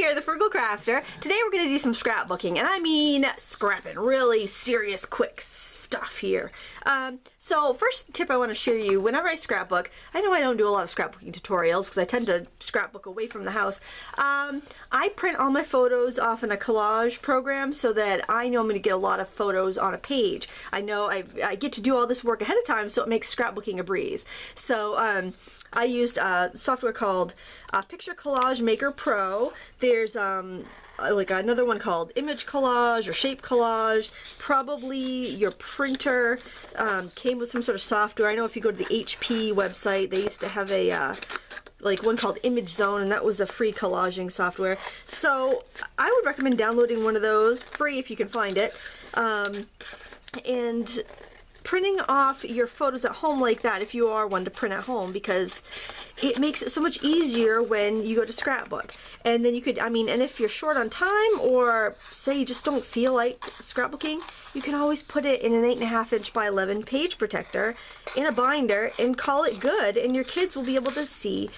here, the Frugal Crafter. Today we're going to do some scrapbooking, and I mean scrapping, really serious, quick stuff here. So first tip I want to share you, whenever I scrapbook, I know I don't do a lot of scrapbooking tutorials because I tend to scrapbook away from the house. I print all my photos off in a collage program so that I know I'm going to get a lot of photos on a page. I know I get to do all this work ahead of time, so it makes scrapbooking a breeze. So I used software called Picture Collage Maker Pro. There's like another one called Image Collage or Shape Collage. Probably your printer came with some sort of software. I know if you go to the HP website, they used to have a like one called Image Zone, and that was a free collaging software. So I would recommend downloading one of those, free if you can find it, and printing off your photos at home like that, if you are one to print at home, because it makes it so much easier when you go to scrapbook. And then you could, and if you're short on time, or say you just don't feel like scrapbooking, you can always put it in an 8.5 inch by 11 page protector in a binder and call it good, and your kids will be able to see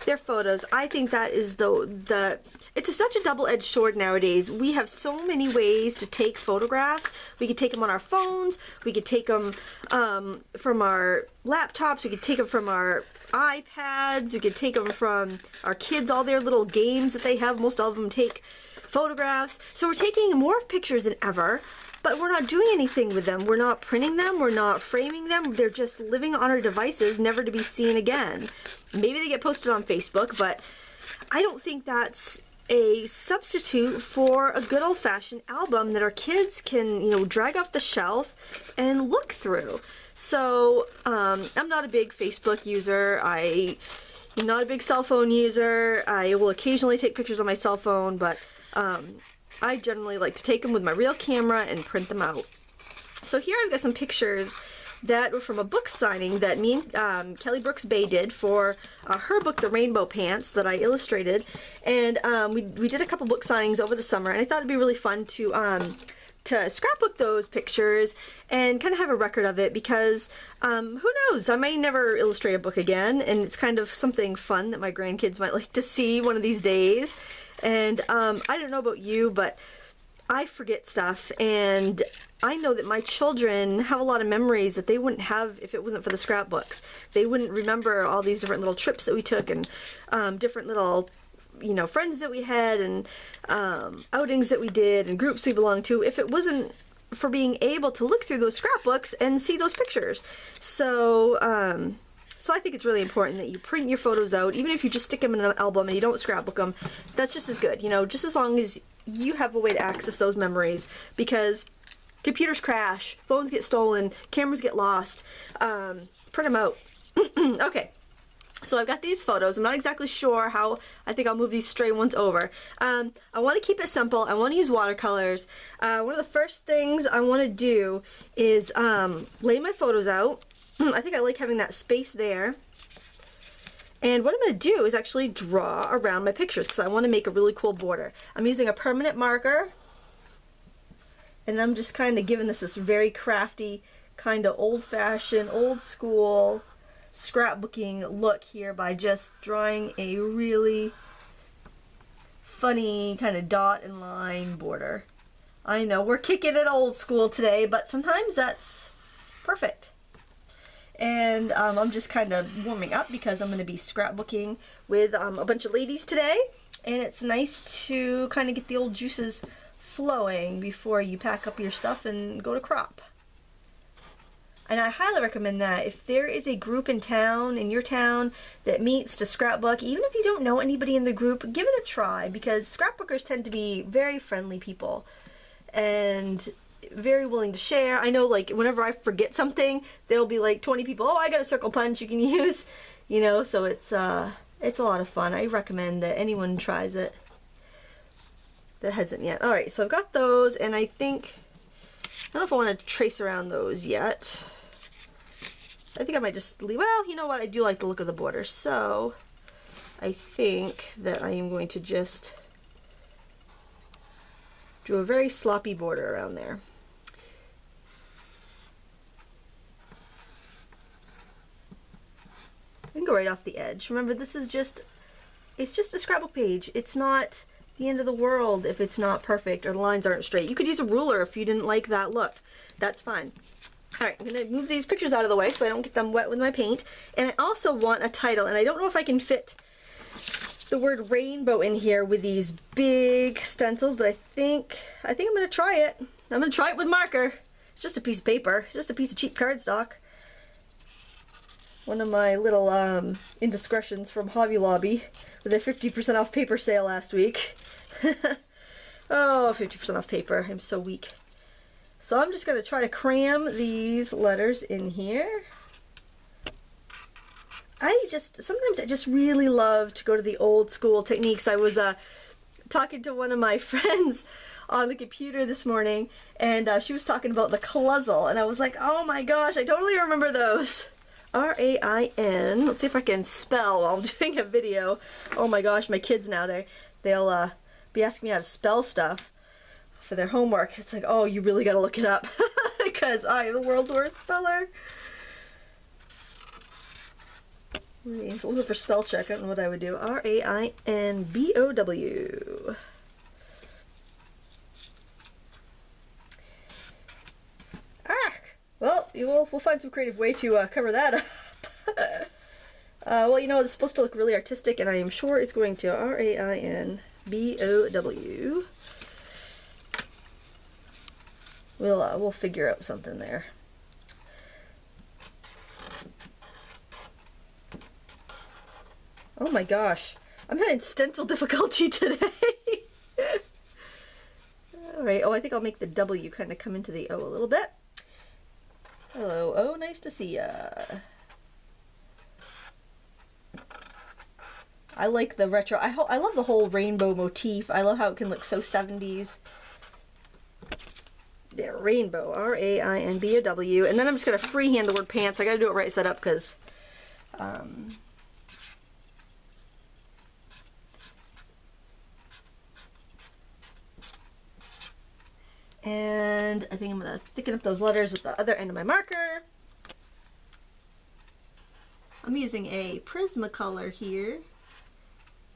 their photos. I think that is it's such a double-edged sword nowadays. We have so many ways to take photographs. We could take them on our phones, we could take them from our laptops, we could take them from our iPads, we could take them from our kids, all their little games that they have. Most all of them take photographs. So we're taking more pictures than ever, but we're not doing anything with them. We're not printing them, we're not framing them. They're just living on our devices, never to be seen again. Maybe they get posted on Facebook, but I don't think that's a substitute for a good old-fashioned album that our kids can, drag off the shelf and look through. So I'm not a big Facebook user. I'm not a big cell phone user. I will occasionally take pictures on my cell phone, but I generally like to take them with my real camera and print them out. So here I've got some pictures that were from a book signing that me and Kelly Brooks Bay did for her book, The Rainbow Pants, that I illustrated. And we did a couple book signings over the summer, and I thought it'd be really fun to scrapbook those pictures and kind of have a record of it, because who knows, I may never illustrate a book again, and it's kind of something fun that my grandkids might like to see one of these days. And I don't know about you, but I forget stuff, and I know that my children have a lot of memories that they wouldn't have if it wasn't for the scrapbooks. They wouldn't remember all these different little trips that we took, and different little friends that we had, and outings that we did, and groups we belonged to, if it wasn't for being able to look through those scrapbooks and see those pictures. So I think it's really important that you print your photos out, even if you just stick them in an album and you don't scrapbook them. That's just as good, just as long as you have a way to access those memories, because computers crash, phones get stolen, cameras get lost. Print them out. Okay. So I've got these photos. I'm not exactly sure how. I think I'll move these stray ones over. I want to keep it simple. I want to use watercolors. One of the first things I want to do is lay my photos out. I think I like having that space there. And what I'm going to do is actually draw around my pictures, because I want to make a really cool border. I'm using a permanent marker, and I'm just kind of giving this very crafty, kind of old-fashioned, old-school scrapbooking look here by just drawing a really funny kind of dot and line border. I know we're kicking it old school today, but sometimes that's perfect. And I'm just kind of warming up because I'm going to be scrapbooking with a bunch of ladies today, and it's nice to kind of get the old juices flowing before you pack up your stuff and go to crop. And I highly recommend that. If there is a group in your town, that meets to scrapbook, even if you don't know anybody in the group, give it a try, because scrapbookers tend to be very friendly people and very willing to share. I know, like, whenever I forget something, there'll be like 20 people, oh, I got a circle punch you can use, so it's a lot of fun. I recommend that anyone tries it that hasn't yet. Alright, so I've got those, and I don't know if I want to trace around those yet. I think I might just leave, well, you know what, I do like the look of the border, so I think that I am going to just do a very sloppy border around there. And go right off the edge. Remember, this is just, it's just a scrapbook page. It's not the end of the world if it's not perfect or the lines aren't straight. You could use a ruler if you didn't like that look. That's fine. All right, I'm gonna move these pictures out of the way so I don't get them wet with my paint. And I also want a title, and I don't know if I can fit the word rainbow in here with these big stencils, but I think I'm gonna try it. I'm gonna try it with marker. It's just a piece of paper. It's just a piece of cheap cardstock. One of my little indiscretions from Hobby Lobby with a 50% off paper sale last week. Oh, 50% off paper. I'm so weak. So I'm just going to try to cram these letters in here. Sometimes I just really love to go to the old school techniques. I was talking to one of my friends on the computer this morning, and she was talking about the cluzzle, and I was like, oh my gosh, I totally remember those. R-A-I-N. Let's see if I can spell while I'm doing a video. Oh my gosh, my kids now, they'll be asking me how to spell stuff for their homework. It's like, oh, you really gotta look it up because I am the world's worst speller. If it wasn't for spell check, I don't know what I would do. R-A-I-N-B-O-W. Well, we'll find some creative way to cover that up. Well, you know, it's supposed to look really artistic, and I am sure it's going to. R-A-I-N-B-O-W. We'll figure out something there. Oh my gosh, I'm having stencil difficulty today. All right. Oh, I think I'll make the W kind of come into the O a little bit. Hello, oh, nice to see ya. I like the retro. I love the whole rainbow motif. I love how it can look so 70s. There, rainbow, R-A-I-N-B-O-W. And then I'm just going to freehand the word pants. I got to do it right side up because and I think I'm going to thicken up those letters with the other end of my marker. I'm using a Prismacolor here.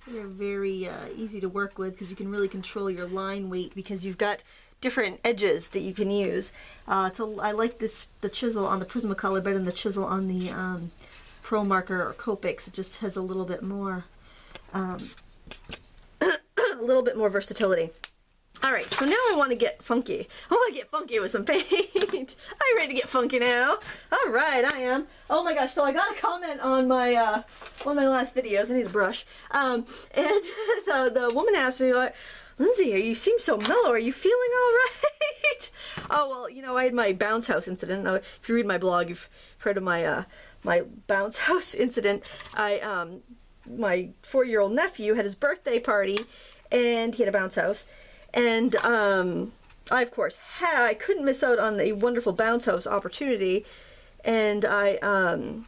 They're very easy to work with because you can really control your line weight because you've got different edges that you can use. I like the chisel on the Prismacolor better than the chisel on the Pro Marker or Copics. It just has a little bit more versatility. All right, so now I want to get funky. I want to get funky with some paint. I'm ready to get funky now. All right, I am. Oh my gosh, so I got a comment on my one of my last videos. I need a brush. And the woman asked me, like, Lindsay, you seem so mellow. Are you feeling all right? Oh, well, you know, I had my bounce house incident. If you read my blog, you've heard of my my bounce house incident. My 4-year-old nephew had his birthday party, and he had a bounce house. And I, of course, I couldn't miss out on the wonderful bounce house opportunity. And I was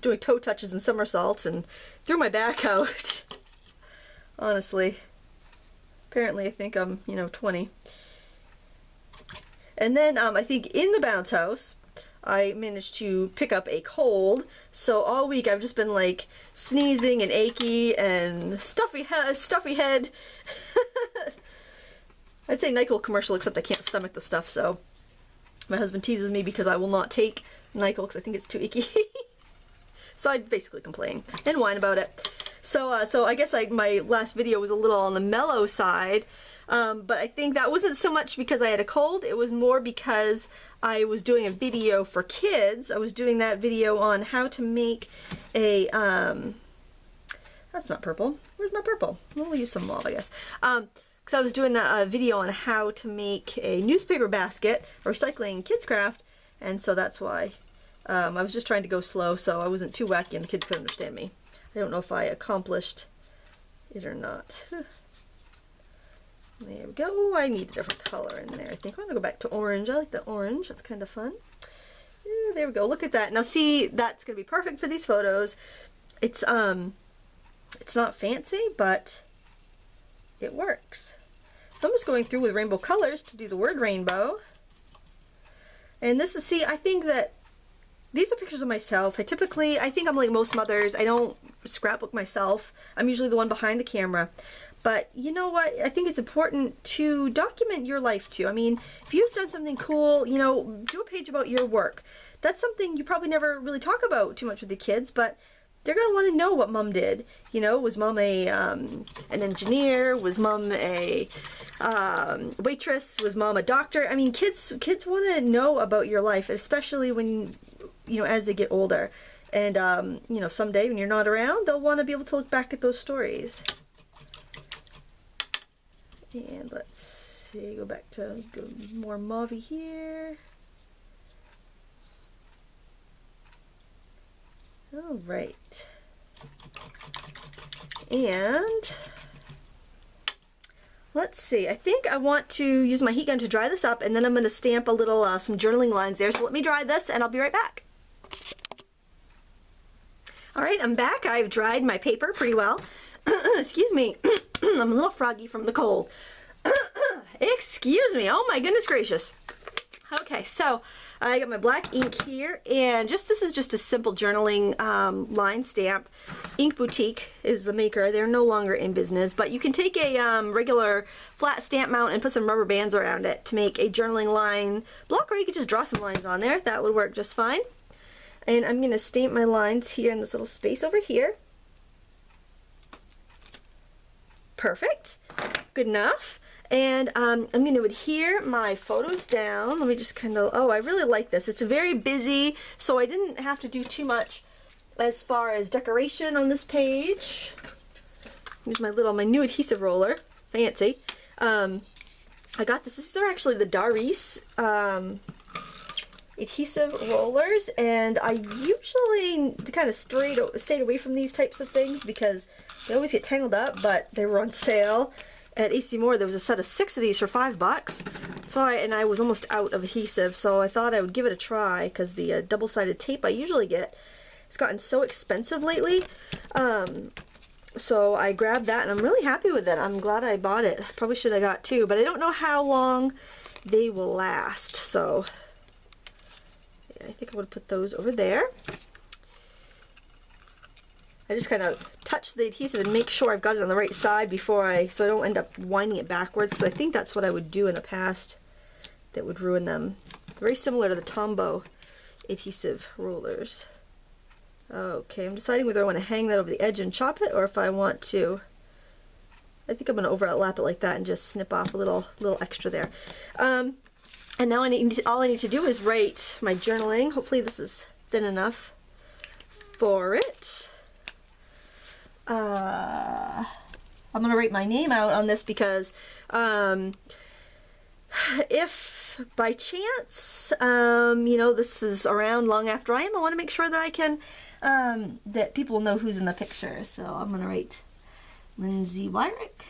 doing toe touches and somersaults and threw my back out. Honestly. Apparently, I think I'm, 20. And then I think in the bounce house, I managed to pick up a cold. So all week I've just been like sneezing and achy and stuffy head. I'd say NyQuil commercial, except I can't stomach the stuff, so my husband teases me because I will not take NyQuil because I think it's too icky. So I'd basically complain and whine about it. So I guess my last video was a little on the mellow side, but I think that wasn't so much because I had a cold. It was more because I was doing a video for kids. I was doing that video on how to make a, that's not purple. Where's my purple? Well, we'll use some mauve, I guess. Because I was doing that video on how to make a newspaper basket, recycling kids craft, and so that's why I was just trying to go slow so I wasn't too wacky and the kids could understand me. I don't know if I accomplished it or not. There we go. I need a different color in there. I think I'm going to go back to orange. I like the orange. That's kind of fun. Yeah, there we go. Look at that. Now see, that's going to be perfect for these photos. It's not fancy, but it works. So I'm just going through with rainbow colors to do the word rainbow. And this is, see, I think that these are pictures of myself. I think I'm like most mothers. I don't scrapbook myself. I'm usually the one behind the camera. But you know what? I think it's important to document your life too. I mean, if you've done something cool, you know, do a page about your work. That's something you probably never really talk about too much with the kids, but they're going to want to know what mom did. You know, was mom an engineer? Was mom a waitress? Was mom a doctor? I mean, kids want to know about your life, especially when, you know, as they get older. And, you know, someday when you're not around, they'll want to be able to look back at those stories. And let's see, go back to more mauve here. All right. And let's see, I think I want to use my heat gun to dry this up, and then I'm going to stamp a little, some journaling lines there. So let me dry this and I'll be right back. All right, I'm back. I've dried my paper pretty well. Excuse me, I'm a little froggy from the cold. Excuse me, oh my goodness gracious. Okay, so I got my black ink here, and this is just a simple journaling line stamp. Ink Boutique is the maker. They're no longer in business, but you can take a regular flat stamp mount and put some rubber bands around it to make a journaling line block, or you could just draw some lines on there. That would work just fine. And I'm going to stamp my lines here in this little space over here. Perfect. Good enough. And I'm going to adhere my photos down. Let me just kind of, oh, I really like this. It's very busy, so I didn't have to do too much as far as decoration on this page. Use my new adhesive roller. Fancy. I got this. These are actually the Daris adhesive rollers, and I usually kind of stayed away from these types of things because they always get tangled up, but they were on sale. At AC Moore, there was a set of 6 of these for $5. So I was almost out of adhesive, so I thought I would give it a try because the double-sided tape I usually get has gotten so expensive lately. So I grabbed that, and I'm really happy with it. I'm glad I bought it. Probably should have got 2, but I don't know how long they will last. So yeah, I think I would put those over there. I just kind of touch the adhesive and make sure I've got it on the right side so I don't end up winding it backwards, because I think that's what I would do in the past that would ruin them. Very similar to the Tombow adhesive rollers. Okay, I'm deciding whether I want to hang that over the edge and chop it, or if I want to. I think I'm going to overlap it like that and just snip off a little extra there. And now all I need to do is write my journaling. Hopefully this is thin enough for it. I'm going to write my name out on this because if by chance, you know, this is around long after I want to make sure that I can, that people know who's in the picture. So I'm going to write Lindsay Weirich.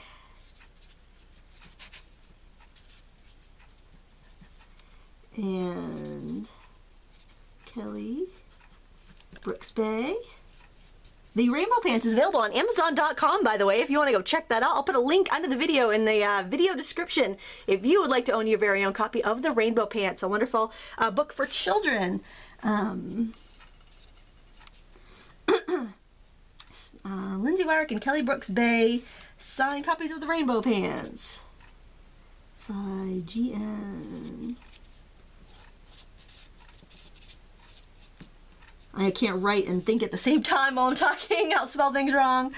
And Kelly Brooks-Bay. The Rainbow Pants is available on Amazon.com, by the way, if you want to go check that out. I'll put a link under the video in the video description if you would like to own your very own copy of the Rainbow Pants, a wonderful book for children. Lindsay Weirich and Kelly Brooks-Bay signed copies of the Rainbow Pants. Size GN. I can't write and think at the same time while I'm talking. I'll spell things wrong.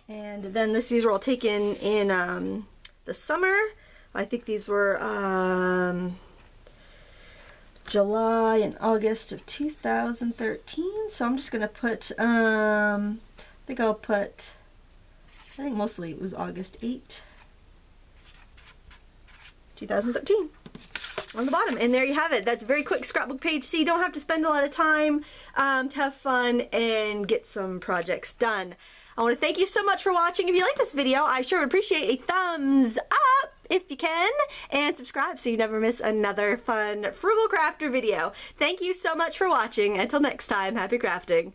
And then these were all taken in the summer. I think these were July and August of 2013. So I'm just going to put, I think mostly it was August 8, 2013 on the bottom. And there you have it. That's a very quick scrapbook page, so you don't have to spend a lot of time to have fun and get some projects done. I want to thank you so much for watching. If you like this video, I sure would appreciate a thumbs up if you can, and subscribe so you never miss another fun Frugal Crafter video. Thank you so much for watching. Until next time, happy crafting.